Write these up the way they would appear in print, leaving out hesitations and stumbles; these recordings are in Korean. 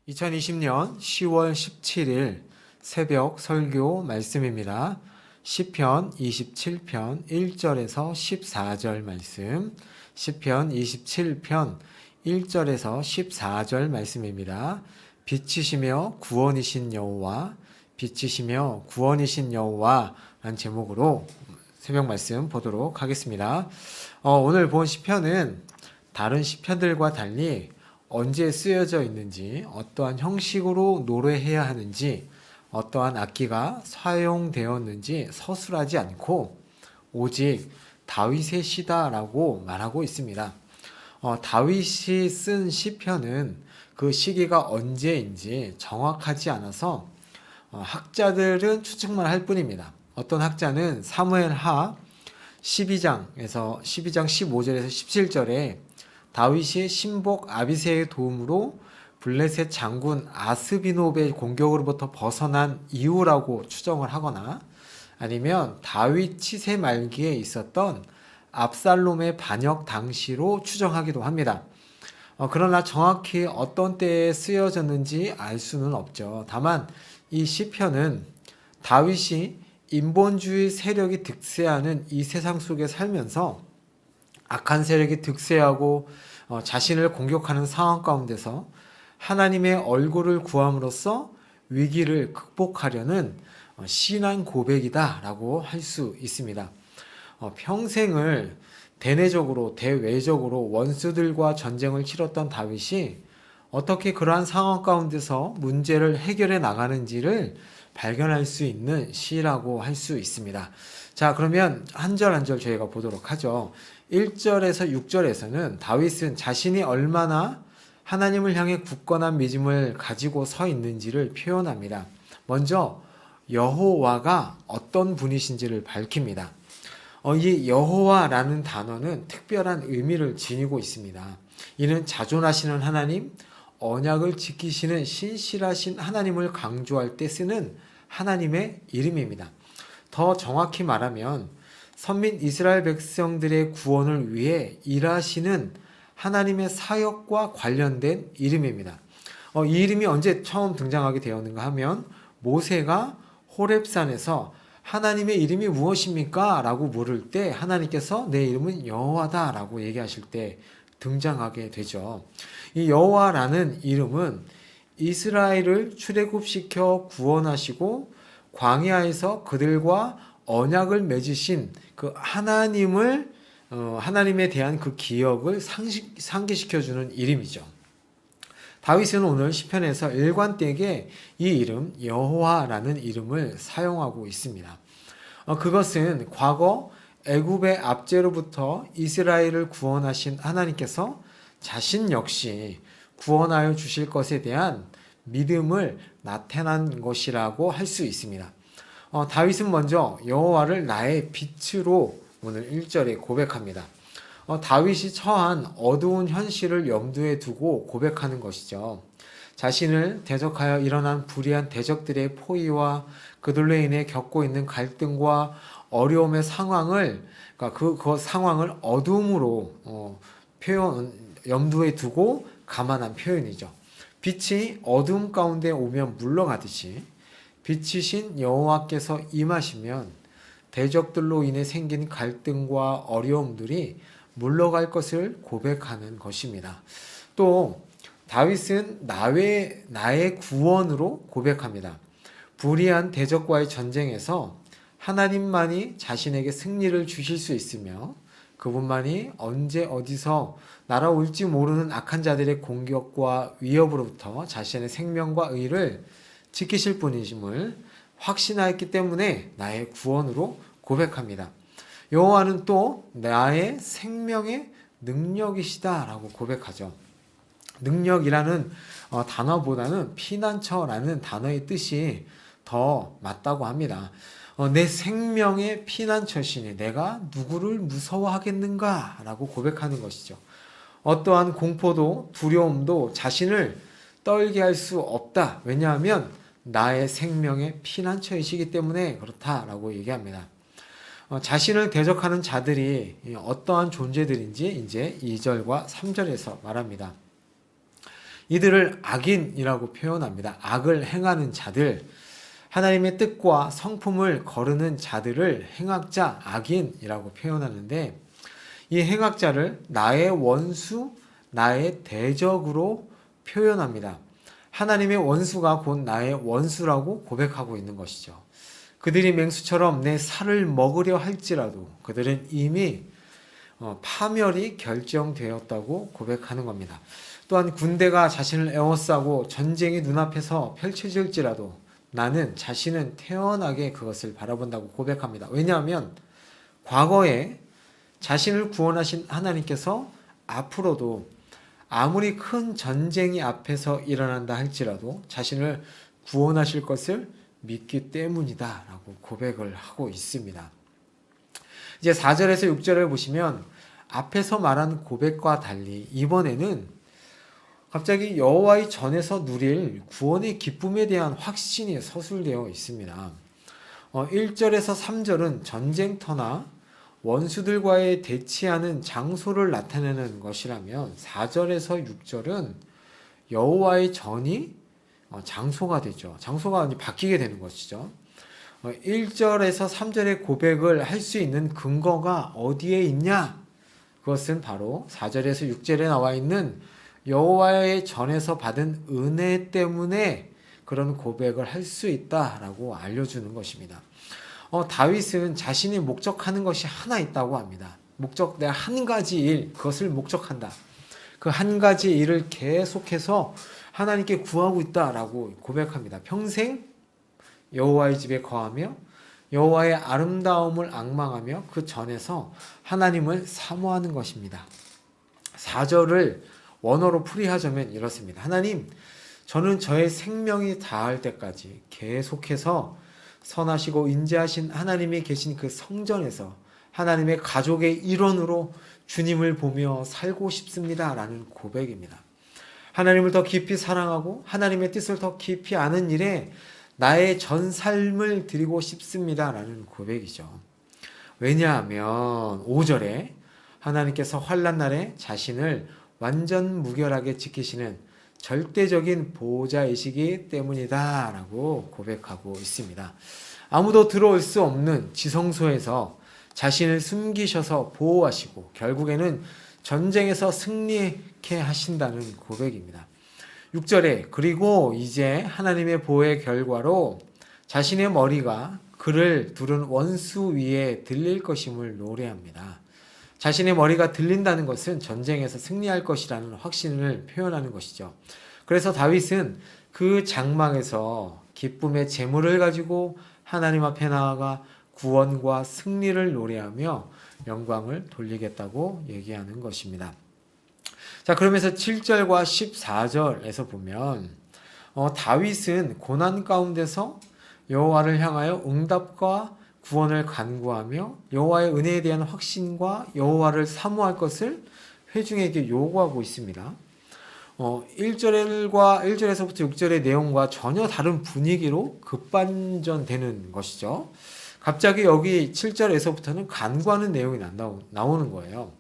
2020년 10월 17일 새벽 설교 말씀입니다. 시편 27편 1절에서 14절 말씀, 시편 27편 1절에서 14절 말씀입니다. 빛이시며 구원이신 여호와, 빛이시며 구원이신 여호와 라는 제목으로 새벽 말씀 보도록 하겠습니다. 오늘 본 시편은 다른 시편들과 달리 언제 쓰여져 있는지, 어떠한 형식으로 노래해야 하는지, 어떠한 악기가 사용되었는지 서술하지 않고 오직 다윗의 시다라고 말하고 있습니다. 다윗이 쓴 시편은 그 시기가 언제인지 정확하지 않아서 학자들은 추측만 할 뿐입니다. 어떤 학자는 사무엘하 12장 15절에서 17절에 다윗이 신복 아비새의 도움으로 블레셋 장군 아스비노베의 공격으로부터 벗어난 이후라고 추정을 하거나 아니면 다윗 치세 말기에 있었던 압살롬의 반역 당시로 추정하기도 합니다. 그러나 정확히 어떤 때에 쓰여졌는지 알 수는 없죠. 다만 이 시편은 다윗이 인본주의 세력이 득세하는 이 세상 속에 살면서 악한 세력이 득세하고 자신을 공격하는 상황 가운데서 하나님의 얼굴을 구함으로써 위기를 극복하려는 신앙 고백이다라고 할 수 있습니다. 평생을 대내적으로 대외적으로 원수들과 전쟁을 치렀던 다윗이 어떻게 그러한 상황 가운데서 문제를 해결해 나가는지를 발견할 수 있는 시라고 할 수 있습니다. 자, 그러면 한 절 한 절 저희가 보도록 하죠. 1절에서 6절에서는 다윗은 자신이 얼마나 하나님을 향해 굳건한 믿음을 가지고 서 있는지를 표현합니다. 먼저 여호와가 어떤 분이신지를 밝힙니다. 이 여호와라는 단어는 특별한 의미를 지니고 있습니다. 이는 자존하시는 하나님, 언약을 지키시는 신실하신 하나님을 강조할 때 쓰는 하나님의 이름입니다. 더 정확히 말하면 선민 이스라엘 백성들의 구원을 위해 일하시는 하나님의 사역과 관련된 이름입니다. 이 이름이 언제 처음 등장하게 되었는가 하면 모세가 호렙산에서 하나님의 이름이 무엇입니까? 라고 물을 때 하나님께서 내 이름은 여호와다 라고 얘기하실 때 등장하게 되죠. 이 여호와라는 이름은 이스라엘을 출애굽시켜 구원하시고 광야에서 그들과 언약을 맺으신 그 하나님에 대한 그 기억을 상기시켜주는 이름이죠. 다윗은 오늘 시편에서 일관되게 이 이름 여호와라는 이름을 사용하고 있습니다. 그것은 과거 애굽의 압제로부터 이스라엘을 구원하신 하나님께서 자신 역시 구원하여 주실 것에 대한 믿음을 나타난 것이라고 할 수 있습니다. 다윗은 먼저 여호와를 나의 빛으로 오늘 1절에 고백합니다. 다윗이 처한 어두운 현실을 염두에 두고 고백하는 것이죠. 자신을 대적하여 일어난 불의한 대적들의 포위와 그들로 인해 겪고 있는 갈등과 어려움의 상황을 그 상황을 어둠으로 염두에 두고 감안한 표현이죠. 빛이 어둠 가운데 오면 물러가듯이 빛이신 여호와께서 임하시면 대적들로 인해 생긴 갈등과 어려움들이 물러갈 것을 고백하는 것입니다. 또 다윗은 나의 구원으로 고백합니다. 불의한 대적과의 전쟁에서 하나님만이 자신에게 승리를 주실 수 있으며 그분만이 언제 어디서 날아올지 모르는 악한 자들의 공격과 위협으로부터 자신의 생명과 의를 지키실 분이심을 확신하였기 때문에 나의 구원으로 고백합니다. 여호와는 또 나의 생명의 능력이시다라고 고백하죠. 능력이라는 단어보다는 피난처라는 단어의 뜻이 더 맞다고 합니다. 내 생명의 피난처시니 내가 누구를 무서워하겠는가 라고 고백하는 것이죠. 어떠한 공포도 두려움도 자신을 떨게 할 수 없다. 왜냐하면 나의 생명의 피난처이시기 때문에 그렇다라고 얘기합니다. 자신을 대적하는 자들이 어떠한 존재들인지 이제 2절과 3절에서 말합니다. 이들을 악인이라고 표현합니다. 악을 행하는 자들, 하나님의 뜻과 성품을 거르는 자들을 행악자, 악인이라고 표현하는데, 이 행악자를 나의 원수, 나의 대적으로 표현합니다. 하나님의 원수가 곧 나의 원수라고 고백하고 있는 것이죠. 그들이 맹수처럼 내 살을 먹으려 할지라도 그들은 이미 파멸이 결정되었다고 고백하는 겁니다. 또한 군대가 자신을 에워싸고 전쟁이 눈앞에서 펼쳐질지라도 나는 자신은 태연하게 그것을 바라본다고 고백합니다. 왜냐하면 과거에 자신을 구원하신 하나님께서 앞으로도 아무리 큰 전쟁이 앞에서 일어난다 할지라도 자신을 구원하실 것을 믿기 때문이다 라고 고백을 하고 있습니다. 이제 4절에서 6절을 보시면 앞에서 말한 고백과 달리 이번에는 갑자기 여호와의 전에서 누릴 구원의 기쁨에 대한 확신이 서술되어 있습니다. 1절에서 3절은 전쟁터나 원수들과의 대치하는 장소를 나타내는 것이라면 4절에서 6절은 여호와의 전이 장소가 되죠. 장소가 바뀌게 되는 것이죠. 1절에서 3절의 고백을 할 수 있는 근거가 어디에 있냐? 그것은 바로 4절에서 6절에 나와 있는 여호와의 전에서 받은 은혜 때문에 그런 고백을 할 수 있다라고 알려주는 것입니다. 다윗은 자신이 목적하는 것이 하나 있다고 합니다. 내가 한 가지 일, 그것을 목적한다. 그 한 가지 일을 계속해서 하나님께 구하고 있다라고 고백합니다. 평생 여호와의 집에 거하며 여호와의 아름다움을 앙망하며 그 전에서 하나님을 사모하는 것입니다. 4절을 원어로 풀이하자면 이렇습니다. 하나님, 저는 저의 생명이 다할 때까지 계속해서 선하시고 인자하신 하나님이 계신 그 성전에서 하나님의 가족의 일원으로 주님을 보며 살고 싶습니다 라는 고백입니다. 하나님을 더 깊이 사랑하고 하나님의 뜻을 더 깊이 아는 일에 나의 전 삶을 드리고 싶습니다 라는 고백이죠. 왜냐하면 5절에 하나님께서 환난 날에 자신을 완전 무결하게 지키시는 절대적인 보호자이시기 때문이다 라고 고백하고 있습니다. 아무도 들어올 수 없는 지성소에서 자신을 숨기셔서 보호하시고 결국에는 전쟁에서 승리케 하신다는 고백입니다. 6절에 그리고 이제 하나님의 보호의 결과로 자신의 머리가 그를 두른 원수 위에 들릴 것임을 노래합니다. 자신의 머리가 들린다는 것은 전쟁에서 승리할 것이라는 확신을 표현하는 것이죠. 그래서 다윗은 그 장막에서 기쁨의 제물을 가지고 하나님 앞에 나아가 구원과 승리를 노래하며 영광을 돌리겠다고 얘기하는 것입니다. 자, 그러면서 7절과 14절에서 보면 다윗은 고난 가운데서 여호와를 향하여 응답과 구원을 간구하며 여호와의 은혜에 대한 확신과 여호와를 사모할 것을 회중에게 요구하고 있습니다. 1절에서부터 6절의 내용과 전혀 다른 분위기로 급반전되는 것이죠. 갑자기 여기 7절에서부터는 간구하는 내용이 나오는 거예요.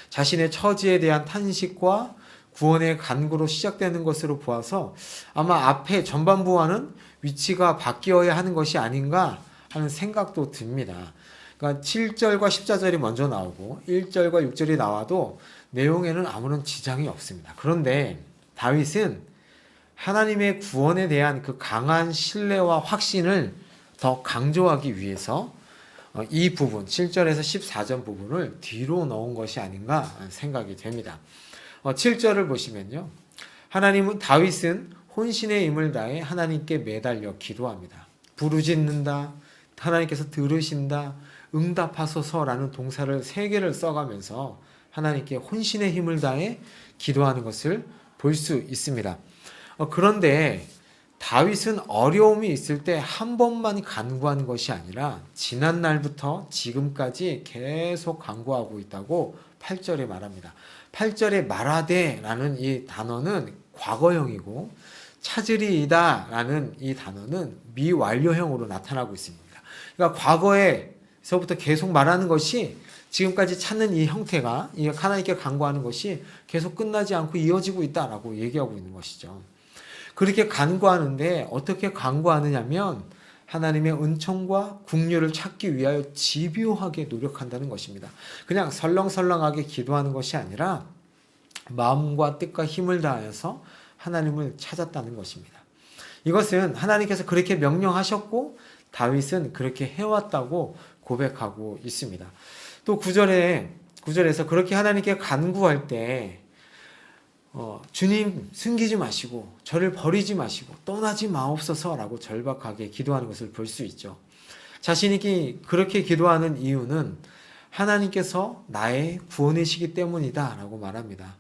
자신의 처지에 대한 탄식과 구원의 간구로 시작되는 것으로 보아서 아마 앞에 전반부와는 위치가 바뀌어야 하는 것이 아닌가 하는 생각도 듭니다. 그러니까 7절과 14절이 먼저 나오고 1절과 6절이 나와도 내용에는 아무런 지장이 없습니다. 그런데 다윗은 하나님의 구원에 대한 그 강한 신뢰와 확신을 더 강조하기 위해서 이 부분 7절에서 14절 부분을 뒤로 넣은 것이 아닌가 생각이 됩니다. 7절을 보시면요. 다윗은 혼신의 힘을 다해 하나님께 매달려 기도합니다. 부르짖는다, 하나님께서 들으신다, 응답하소서라는 동사를 3개를 써가면서 하나님께 혼신의 힘을 다해 기도하는 것을 볼 수 있습니다. 그런데 다윗은 어려움이 있을 때 한 번만 간구한 것이 아니라 지난 날부터 지금까지 계속 간구하고 있다고 8절에 말합니다. 8절에 말하되 라는 이 단어는 과거형이고 찾으리이다 라는 이 단어는 미완료형으로 나타나고 있습니다. 그러니까 과거에서부터 계속 말하는 것이 지금까지 찾는 이 형태가 이 하나님께 간구하는 것이 계속 끝나지 않고 이어지고 있다라고 얘기하고 있는 것이죠. 그렇게 간구하는데 어떻게 간구하느냐면 하나님의 은총과 긍휼을 찾기 위하여 집요하게 노력한다는 것입니다. 그냥 설렁설렁하게 기도하는 것이 아니라 마음과 뜻과 힘을 다하여서 하나님을 찾았다는 것입니다. 이것은 하나님께서 그렇게 명령하셨고 다윗은 그렇게 해왔다고 고백하고 있습니다. 또 9절에서 그렇게 하나님께 간구할 때 주님 숨기지 마시고 저를 버리지 마시고 떠나지 마옵소서라고 절박하게 기도하는 것을 볼 수 있죠. 자신이 그렇게 기도하는 이유는 하나님께서 나의 구원이시기 때문이다 라고 말합니다.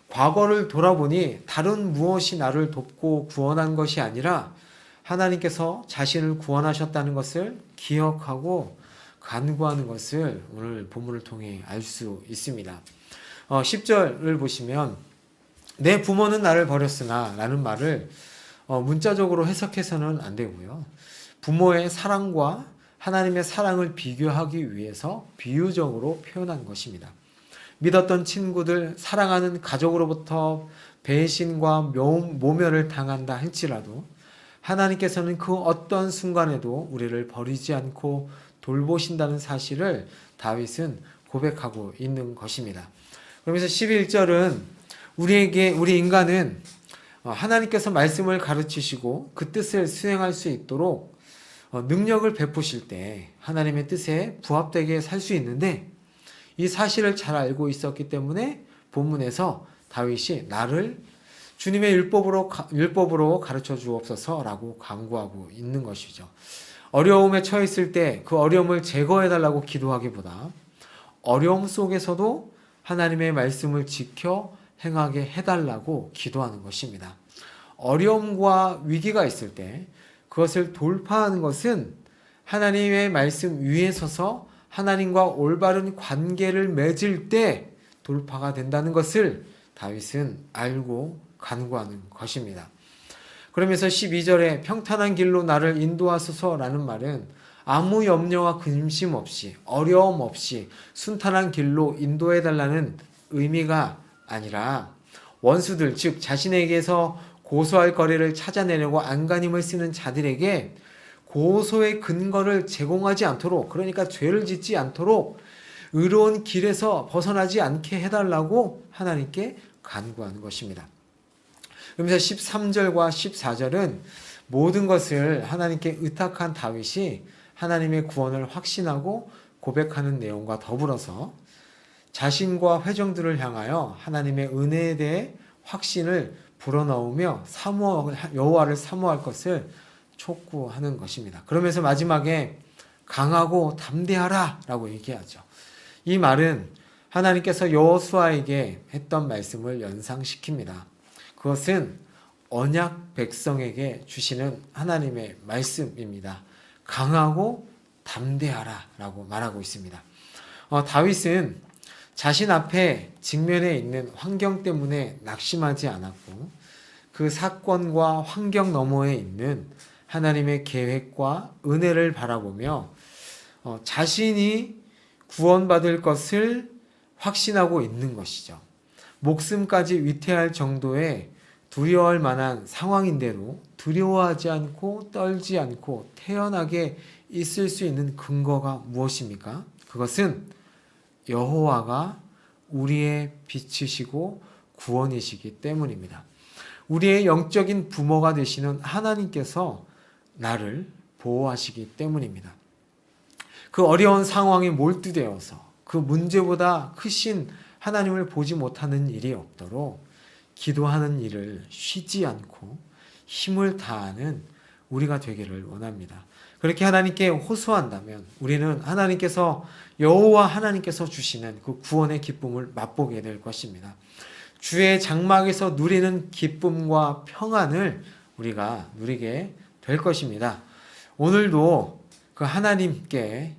과거를 돌아보니 다른 무엇이 나를 돕고 구원한 것이 아니라 하나님께서 자신을 구원하셨다는 것을 기억하고 간구하는 것을 오늘 본문을 통해 알 수 있습니다. 10절을 보시면 내 부모는 나를 버렸으나 라는 말을 문자적으로 해석해서는 안 되고요. 부모의 사랑과 하나님의 사랑을 비교하기 위해서 비유적으로 표현한 것입니다. 믿었던 친구들, 사랑하는 가족으로부터 배신과 모멸을 당한다 할지라도 하나님께서는 그 어떤 순간에도 우리를 버리지 않고 돌보신다는 사실을 다윗은 고백하고 있는 것입니다. 그러면서 11절은 우리 인간은 하나님께서 말씀을 가르치시고 그 뜻을 수행할 수 있도록 능력을 베푸실 때 하나님의 뜻에 부합되게 살 수 있는데 이 사실을 잘 알고 있었기 때문에 본문에서 다윗이 나를 주님의 율법으로 가르쳐 주옵소서라고 간구하고 있는 것이죠. 어려움에 처했을 때 그 어려움을 제거해달라고 기도하기보다 어려움 속에서도 하나님의 말씀을 지켜 행하게 해달라고 기도하는 것입니다. 어려움과 위기가 있을 때 그것을 돌파하는 것은 하나님의 말씀 위에 서서 하나님과 올바른 관계를 맺을 때 돌파가 된다는 것을 다윗은 알고 간구하는 것입니다. 그러면서 12절에 평탄한 길로 나를 인도하소서라는 말은 아무 염려와 근심 없이 어려움 없이 순탄한 길로 인도해달라는 의미가 아니라 원수들 즉 자신에게서 고소할 거리를 찾아내려고 안간힘을 쓰는 자들에게 고소의 근거를 제공하지 않도록 그러니까 죄를 짓지 않도록 의로운 길에서 벗어나지 않게 해달라고 하나님께 간구하는 것입니다. 그러면서 13절과 14절은 모든 것을 하나님께 의탁한 다윗이 하나님의 구원을 확신하고 고백하는 내용과 더불어서 자신과 회중들을 향하여 하나님의 은혜에 대해 확신을 불어넣으며 여호와를 사모할 것을 촉구하는 것입니다. 그러면서 마지막에 강하고 담대하라 라고 얘기하죠. 이 말은 하나님께서 여호수아에게 했던 말씀을 연상시킵니다. 그것은 언약 백성에게 주시는 하나님의 말씀입니다. 강하고 담대하라 라고 말하고 있습니다. 다윗은 자신 앞에 직면해 있는 환경 때문에 낙심하지 않았고 그 사건과 환경 너머에 있는 하나님의 계획과 은혜를 바라보며 자신이 구원받을 것을 확신하고 있는 것이죠. 목숨까지 위태할 정도의 두려워할 만한 상황인데도 두려워하지 않고 떨지 않고 태연하게 있을 수 있는 근거가 무엇입니까? 그것은 여호와가 우리의 빛이시고 구원이시기 때문입니다. 우리의 영적인 부모가 되시는 하나님께서 나를 보호하시기 때문입니다. 그 어려운 상황에 몰두되어서 그 문제보다 크신 하나님을 보지 못하는 일이 없도록 기도하는 일을 쉬지 않고 힘을 다하는 우리가 되기를 원합니다. 그렇게 하나님께 호소한다면 우리는 여호와 하나님께서 주시는 그 구원의 기쁨을 맛보게 될 것입니다. 주의 장막에서 누리는 기쁨과 평안을 우리가 누리게 될 것입니다. 오늘도 그 하나님께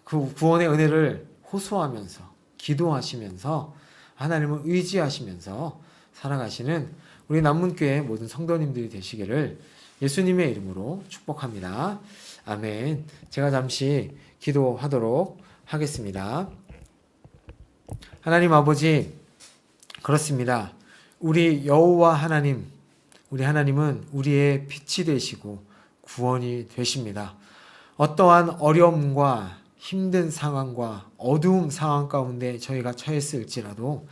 그 구원의 은혜를 호소하면서 기도하시면서 하나님을 의지하시면서 살아가시는 우리 남문교회 모든 성도님들이 되시기를 예수님의 이름으로 축복합니다. 아멘. 제가 잠시 기도하도록 하겠습니다. 하나님 아버지, 그렇습니다. 우리 여호와 하나님, 우리 하나님은 우리의 빛이 되시고 구원이 되십니다. 어떠한 어려움과 힘든 상황과 어두움 상황 가운데 저희가 처했을지라도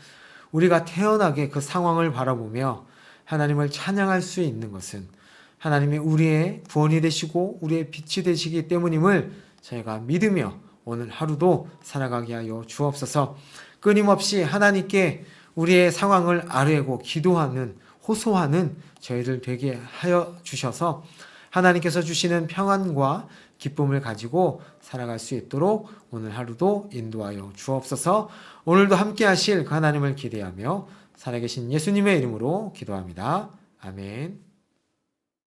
우리가 태연하게 그 상황을 바라보며 하나님을 찬양할 수 있는 것은 하나님이 우리의 구원이 되시고 우리의 빛이 되시기 때문임을 저희가 믿으며 오늘 하루도 살아가게 하여 주옵소서. 끊임없이 하나님께 우리의 상황을 아뢰고 기도하는, 호소하는 저희들 되게 하여 주셔서 하나님께서 주시는 평안과 기쁨을 가지고 살아갈 수 있도록 오늘 하루도 인도하여 주옵소서. 오늘도 함께 하실 그 하나님을 기대하며 살아계신 예수님의 이름으로 기도합니다. 아멘.